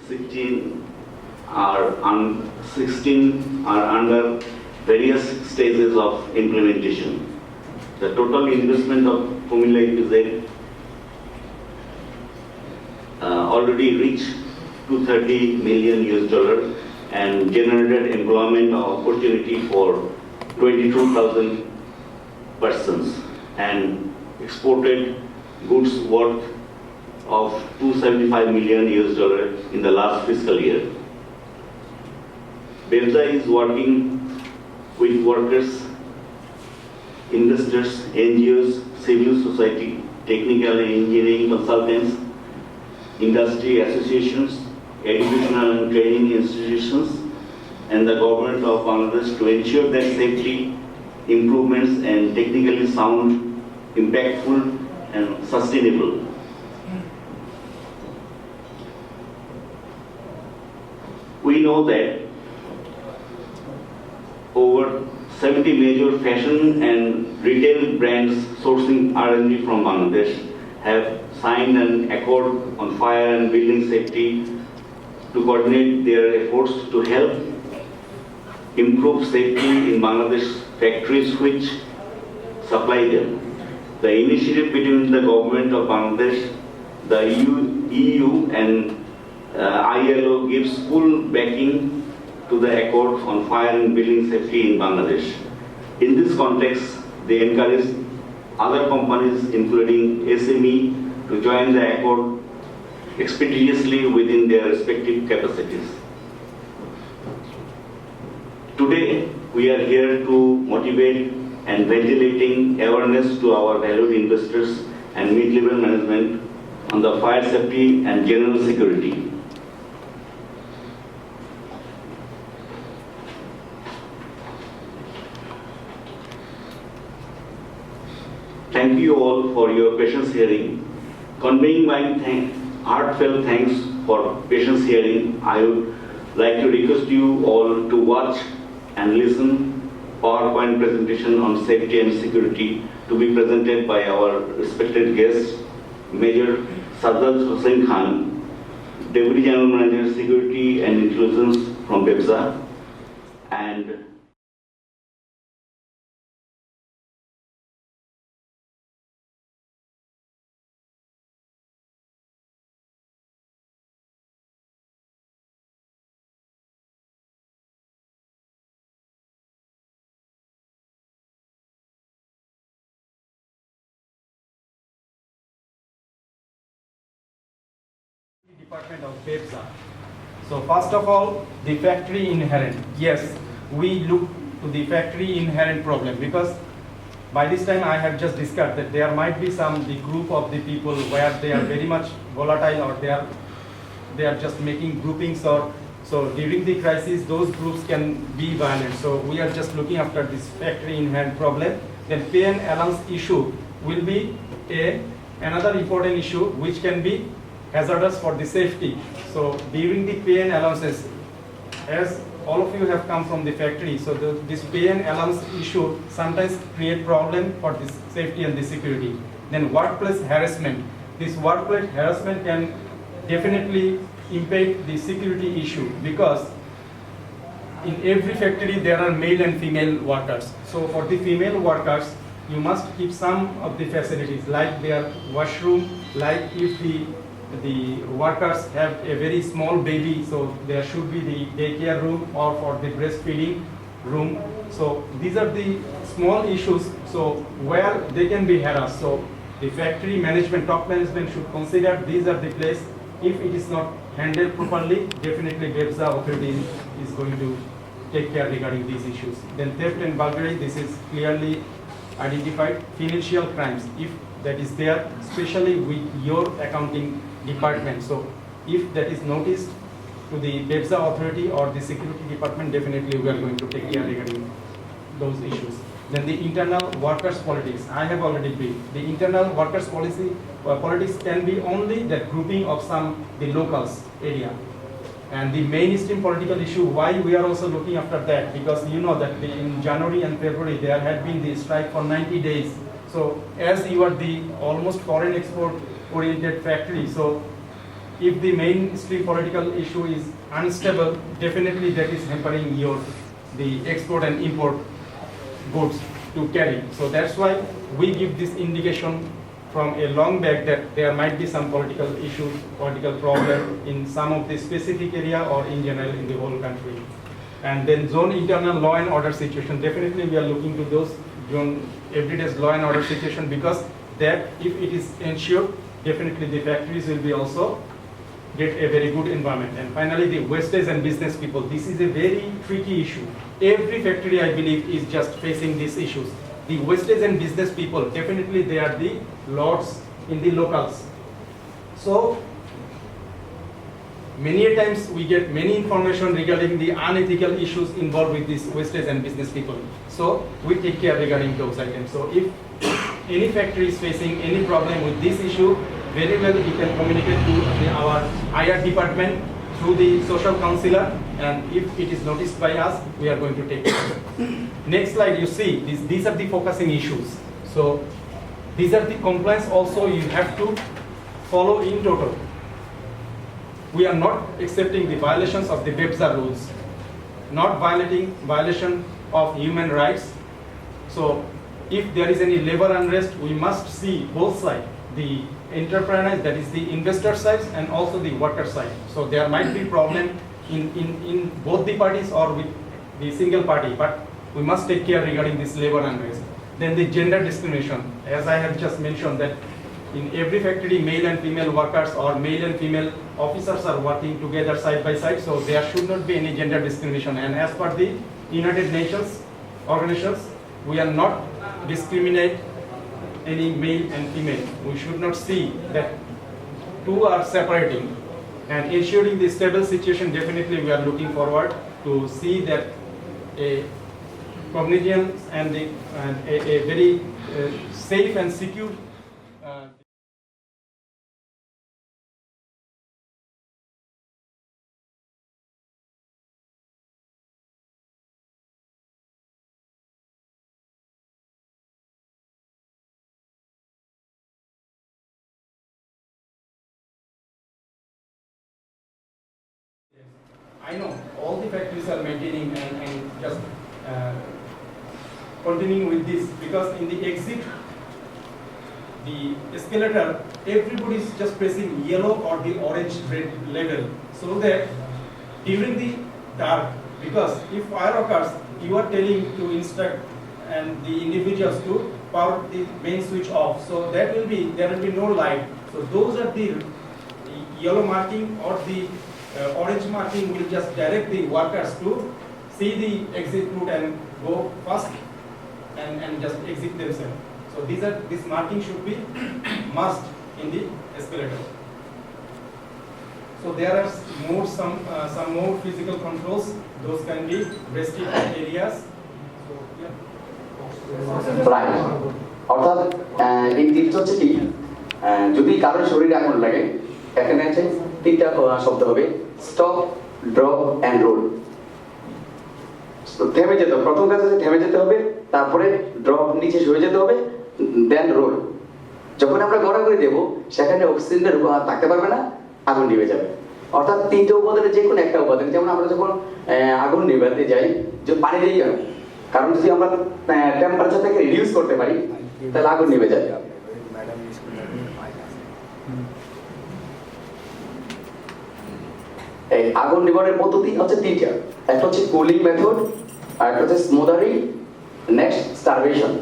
16 16 are under various stages of implementation. The total investment of Comilla EPZ already reached $230 million and generated employment opportunity for 22,000 persons and exported goods worth of $275 million in the last fiscal year. EPZ is working with workers, investors, NGOs, civil society, technical and engineering consultants, industry associations, educational and training institutions, and the government of Bangladesh to ensure that safety improvements and technically sound, impactful, and sustainable. We know that over 70 major fashion and retail brands sourcing R&D from Bangladesh have signed an accord on fire and building safety to coordinate their efforts to help improve safety in Bangladesh factories which supply them. The initiative between the government of Bangladesh, the EU and ILO gives full backing to the accord on fire and building safety in Bangladesh. In this context, they encourage other companies, including SME, to join the accord expeditiously within their respective capacities. Today, we are here to motivate and ventilating awareness to our valued investors and mid-level management on the fire safety and general security. Thank you all for your patience hearing. Conveying my heartfelt thanks for patience hearing, I would like to request you all to watch and listen PowerPoint presentation on safety and security to be presented by our respected guest, Major Sajjad Hossain Khan, Deputy General Manager, Security and Intelligence from EPZ, and Department of EPZ. So first of all, the factory inherent. Yes, we look to the factory inherent problem because by this time I have just discussed that there might be the group of the people where they are very much volatile or they are just making groupings or so during the crisis those groups can be violent. So we are just looking after this factory inherent problem. Then pay and allowance issue will be another important issue which can be hazardous for the safety. So during the pay and allowances, as all of you have come from the factory, so this pay and allowance issue sometimes create problem for the safety and the security. Then workplace harassment. This workplace harassment can definitely impact the security issue because in every factory there are male and female workers. So for the female workers, you must keep some of the facilities like their washroom, like if the workers have a very small baby, so there should be the daycare room or for the breastfeeding room. So these are the small issues, so where they can be harassed. So the factory management, top management should consider these are the place. If it is not handled properly, definitely EPZ authority is going to take care regarding these issues. Then theft and burglary, this is clearly identified. Financial crimes, if that is there, especially with your accounting department. So if that is noticed to the EPZ authority or the security department, definitely we are going to take care regarding those issues. Then the internal workers politics, I have already briefed. The internal workers politics can be only the grouping of the locals area. And the mainstream political issue, why we are also looking after that, because you know that in January and February there had been the strike for 90 days. So as you are the almost foreign export oriented factory, so if the mainstream political issue is unstable, definitely that is hampering the export and import goods to carry. So that's why we give this indication from a long back that there might be some political issues, political problem in some of the specific area or in general in the whole country. And then zone internal law and order situation, definitely we are looking to those zone everyday's law and order situation, because that if it is ensured, definitely the factories will be also get a very good environment. And finally, the wastage and business people. This is a very tricky issue. Every factory, I believe, is just facing these issues. The wastage and business people, definitely they are the lords in the locals. So many a times we get many information regarding the unethical issues involved with these wastage and business people. So we take care regarding those items. So if any factory is facing any problem with this issue, very well we can communicate to our IR department through the social counselor, and if it is noticed by us, we are going to take care. Next slide, you see these are the focusing issues. So these are the compliance also you have to follow in total. We are not accepting the violations of the EPZ rules, not violation of human rights. So if there is any labor unrest, we must see both sides, the entrepreneur, that is the investor side, and also the worker side. So there might be problem in both the parties or with the single party, but we must take care regarding this labor unrest. Then the gender discrimination, as I have just mentioned, that in every factory, male and female workers or male and female officers are working together side by side, so there should not be any gender discrimination. And as per the United Nations organizations, we are not discriminate any male and female. We should not see that two are separating. And ensuring the stable situation, definitely we are looking forward to see that a cognizance and a very safe and secure I know all the factories are maintaining and just continuing with this, because in the exit, the escalator, everybody is just pressing yellow or the orange red level, so that during the dark, because if fire occurs, you are telling to instruct and the individuals to power the main switch off, so there will be no light. So those are the yellow marking or the orange marking will just direct the workers to see the exit route and go fast and just exit themselves. So this marking should be must in the escalator. So there are some more physical controls. Those can be restricted areas. So yeah. Right. অর্থাৎ এই তিনটা হচ্ছে কি, যদি কারোর শরীরে আগুন লাগে, এখানে আছে তিনটা শব্দ হবে: স্টপ, ড্রপ এন্ড রোল। থেমে যেতে হবে, প্রথম কাজ হচ্ছে থেমে যেতে হবে, তারপরে ড্রপ নিচে সরে যেতে হবে, দেন রোল। যখন আমরা গড়াগড়ি দেব, সেখানে অক্সিজেনের থাকতে পারবে না, আগুন নিভে যাবে। অর্থাৎ তিনটা উপাদানের যে কোনো একটা উপাদান, যেমন আমরা যখন আগুন নিভাতে যাই, যে পানি দিই, কারণ যদি আমরা টেম্পারেচারটাকে রিডিউস করতে পারি, তাহলে আগুন নিভে যায়। এই আগুন নিবারণের পদ্ধতি হচ্ছে তিনটা, একটা হচ্ছে কুলিং মেথড, আর একটা হচ্ছে স্মোদারিং, নেক্সট স্টারভেশন।